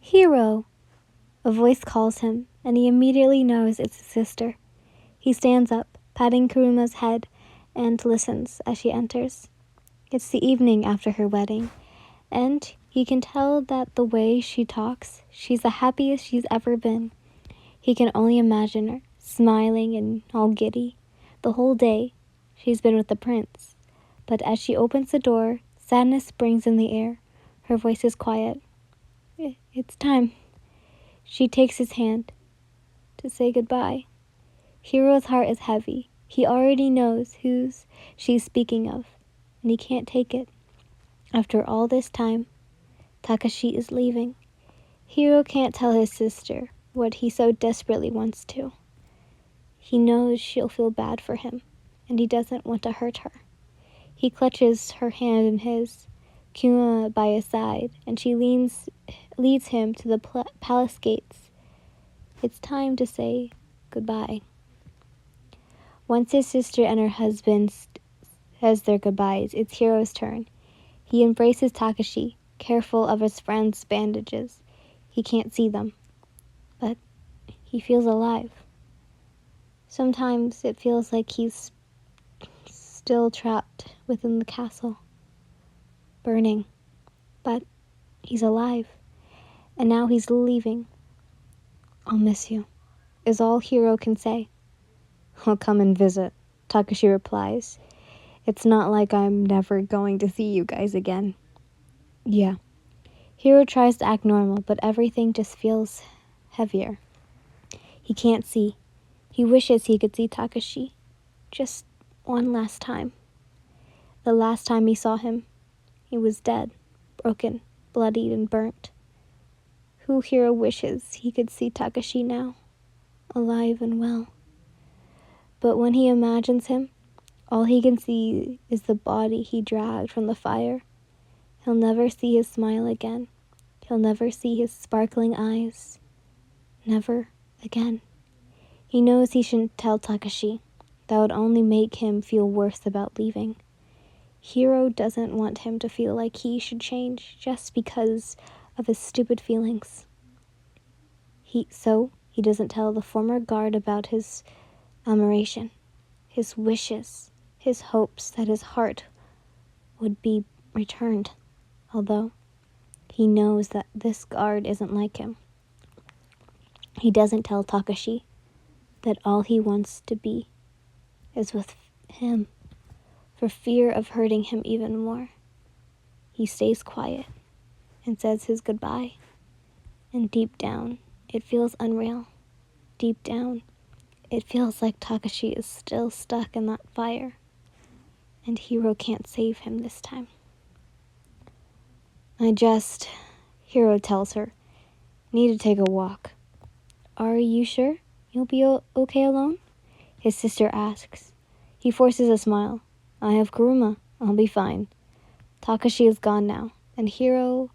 "Hiro!" A voice calls him, and he immediately knows it's his sister. He stands up, patting Kuruma's head, and listens as she enters. It's the evening after her wedding, and he can tell that the way she talks, she's the happiest she's ever been. He can only imagine her, smiling and all giddy. The whole day, she's been with the prince. But as she opens the door, sadness springs in the air. Her voice is quiet. "It's time." She takes his hand to say goodbye. Hiro's heart is heavy. He already knows who she's speaking of, and he can't take it. After all this time, Takashi is leaving. Hiro can't tell his sister what he so desperately wants to. He knows she'll feel bad for him, and he doesn't want to hurt her. He clutches her hand in his, Kuma by his side, and she leads him to the palace gates. It's time to say goodbye. Once his sister and her husband says their goodbyes, it's Hiro's turn. He embraces Takashi, careful of his friend's bandages. He can't see them, but he feels alive. Sometimes it feels like he's still trapped within the castle, burning, but he's alive, and now he's leaving. "I'll miss you," is all Hiro can say. "I'll come and visit," Takashi replies. "It's not like I'm never going to see you guys again." Yeah. Hiro tries to act normal, but everything just feels heavier. He can't see. He wishes he could see Takashi. Just one last time. The last time he saw him, he was dead, broken, bloodied, and burnt. Who Hiro wishes he could see Takashi now, alive and well. But when he imagines him, all he can see is the body he dragged from the fire. He'll never see his smile again. He'll never see his sparkling eyes. Never again. He knows he shouldn't tell Takashi. That would only make him feel worse about leaving. Hiro doesn't want him to feel like he should change just because of his stupid feelings. So he doesn't tell the former guard about his admiration, his wishes, his hopes that his heart would be returned, although he knows that this guard isn't like him. He doesn't tell Takashi that all he wants to be is with him, for fear of hurting him even more. He stays quiet and says his goodbye, and deep down, it feels unreal. Deep down, it feels like Takashi is still stuck in that fire, and Hiro can't save him this time. Hiro tells her, "Need to take a walk." "Are you sure you'll be okay alone?" his sister asks. He forces a smile. "I have Kuruma. I'll be fine." Takashi is gone now, and Hiro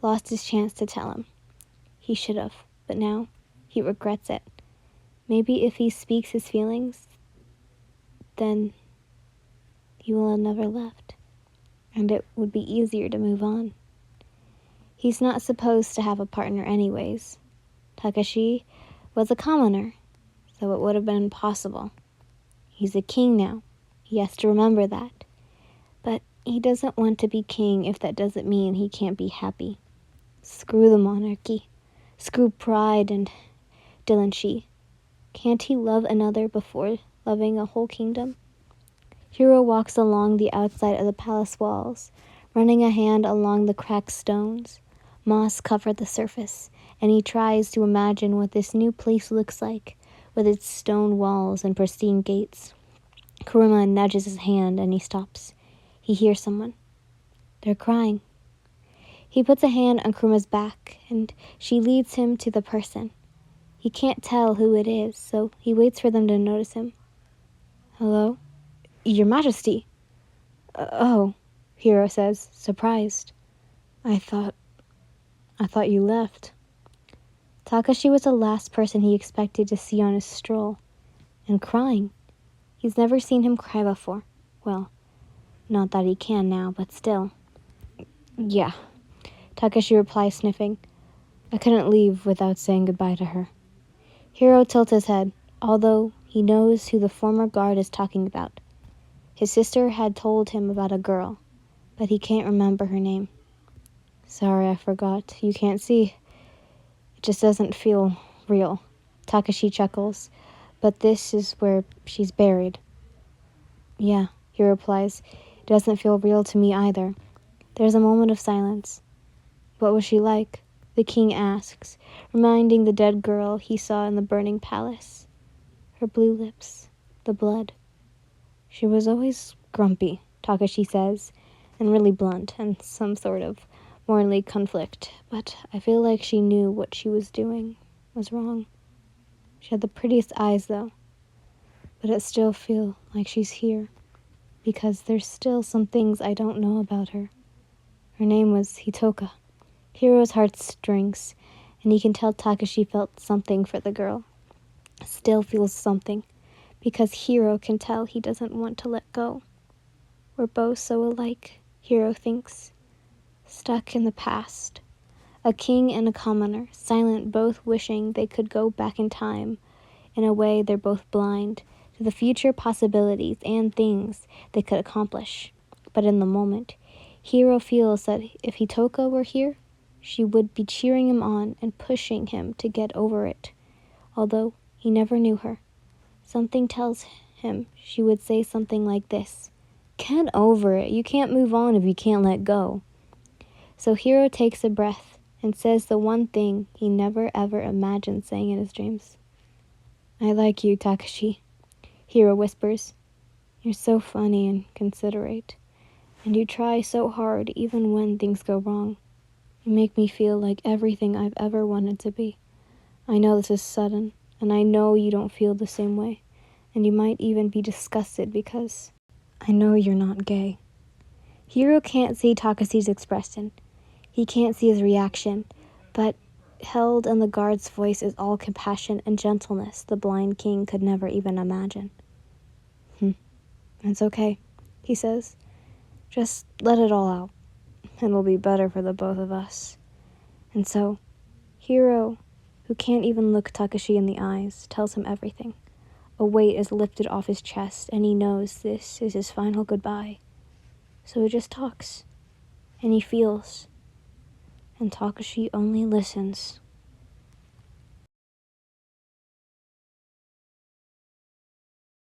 lost his chance to tell him. He should have, but now he regrets it. Maybe if he speaks his feelings, then he will have never left, and it would be easier to move on. He's not supposed to have a partner anyways. Takashi was a commoner, so it would have been impossible. He's a king now. He has to remember that. But he doesn't want to be king if that doesn't mean he can't be happy. Screw the monarchy. Screw pride and Dylanshi. Can't he love another before loving a whole kingdom? Hiro walks along the outside of the palace walls, running a hand along the cracked stones. Moss covered the surface, and he tries to imagine what this new place looks like, with its stone walls and pristine gates. Kuruma nudges his hand, and he stops. He hears someone. They're crying. He puts a hand on Kuruma's back, and she leads him to the person. He can't tell who it is, so he waits for them to notice him. "Hello? Your Majesty." Oh, Hiro says, surprised. I thought you left." Takashi was the last person he expected to see on his stroll. And crying. He's never seen him cry before. Well, not that he can now, but still. "Yeah," Takashi replies, sniffing. I couldn't leave without saying goodbye to her. Hiro tilts his head, although he knows who the former guard is talking about. His sister had told him about a girl, but he can't remember her name. Sorry, I forgot. You can't see. It just doesn't feel real. Takashi chuckles. But this is where she's buried. Yeah, he replies. It doesn't feel real to me either. There's a moment of silence. What was she like? The king asks, reminding the dead girl he saw in the burning palace. Her blue lips, the blood. She was always grumpy, Takashi says, and really blunt, and some sort of morally conflict. But I feel like she knew what she was doing was wrong. She had the prettiest eyes, though. But it still feels like she's here, because there's still some things I don't know about her. Her name was Hitoka. Hiro's heart strings, and he can tell Takashi felt something for the girl. Still feels something, because Hiro can tell he doesn't want to let go. We're both so alike, Hiro thinks. Stuck in the past. A king and a commoner, silent, both wishing they could go back in time. In a way, they're both blind to the future possibilities and things they could accomplish. But in the moment, Hiro feels that if Hitoka were here, she would be cheering him on and pushing him to get over it. Although he never knew her, something tells him she would say something like this. Get over it. You can't move on if you can't let go. So Hiro takes a breath and says the one thing he never ever imagined saying in his dreams. I like you, Takashi, Hiro whispers. You're so funny and considerate, and you try so hard even when things go wrong. You make me feel like everything I've ever wanted to be. I know this is sudden, and I know you don't feel the same way, and you might even be disgusted because I know you're not gay. Hiro can't see Takashi's expression. He can't see his reaction, but held in the guard's voice is all compassion and gentleness the blind king could never even imagine. It's okay, he says. Just let it all out. It'll be better for the both of us. And so, Hiro, who can't even look Takashi in the eyes, tells him everything. A weight is lifted off his chest, and he knows this is his final goodbye. So he just talks, and he feels, and Takashi only listens.